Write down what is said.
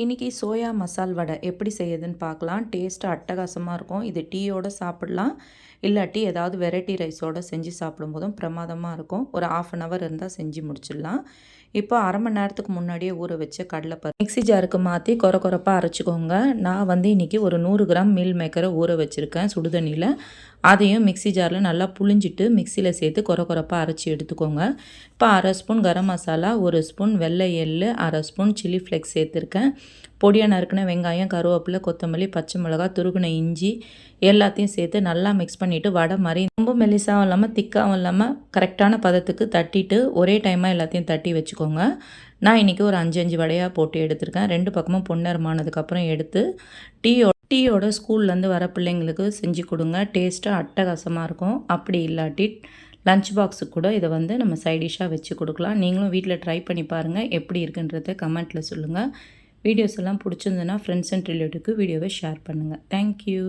இன்றைக்கி சோயா மசால் வடை எப்படி செய்யுதுன்னு பார்க்கலாம். டேஸ்ட்டு அட்டகாசமாக இருக்கும். இது டீயோடு சாப்பிட்லாம், இல்லாட்டி ஏதாவது வெரைட்டி ரைஸோடு செஞ்சு சாப்பிடும்போதும் பிரமாதமாக இருக்கும். ஒரு 1/2 ஹவர் இருந்தால் செஞ்சு முடிச்சிடலாம். இப்போ 1/2 மணி நேரத்துக்கு முன்னாடியே ஊற வச்ச கடலைப்பருப்பு மிக்ஸி ஜாருக்கு மாற்றி கொரப்பாக அரைச்சிக்கோங்க. நான் வந்து இன்றைக்கி ஒரு 100 கிராம் மீல் மேக்கரை ஊற வச்சுருக்கேன் சுடுதண்ணியில். அதையும் மிக்ஸி ஜாரில் நல்லா புழிஞ்சிட்டு மிக்சியில் சேர்த்து கொரப்பாக அரைச்சி எடுத்துக்கோங்க. இப்போ 1/2 ஸ்பூன் கரம் மசாலா, 1 ஸ்பூன் வெள்ளை எள்ளு, 1/2 ஸ்பூன் சில்லி ஃப்ளேக்ஸ் சேர்த்துருக்கேன். பொடியாக நறுக்கின வெங்காயம், கருவேப்பிலை, கொத்தமல்லி, பச்சை மிளகாய், துருகின இஞ்சி எல்லாத்தையும் சேர்த்து நல்லா மிக்ஸ் பண்ணிவிட்டு வடை மாதிரி ரொம்ப மெலிசாகவும் இல்லாமல் திக்காகவும் இல்லாமல் கரெக்டான பதத்துக்கு தட்டிட்டு ஒரே டைமாக எல்லாத்தையும் தட்டி வச்சுக்கோங்க. நான் இன்றைக்கி ஒரு 5 வடையாக போட்டு எடுத்திருக்கேன். 2 பக்கமும் பொன்னிறமானதுக்கப்புறம் எடுத்து டீயோட ஸ்கூல்லேருந்து வர பிள்ளைங்களுக்கு செஞ்சு கொடுங்க. டேஸ்ட்டாக அட்டகாசமாக இருக்கும். அப்படி இல்லாட்டி லஞ்ச் பாக்ஸுக்கு கூட இதை வந்து நம்ம சைடிஷ்ஷாக வச்சு கொடுக்கலாம். நீங்களும் வீட்டில் ட்ரை பண்ணி பாருங்கள். எப்படி இருக்குன்றதை கமெண்ட்டில் சொல்லுங்கள். வீடியோஸ் எல்லாம் பிடிச்சிருந்ததுன்னா ஃப்ரெண்ட்ஸ் அண்ட் ரிலேட்டிவ்க்கு வீடியோவை ஷேர் பண்ணுங்கள். தேங்க்யூ.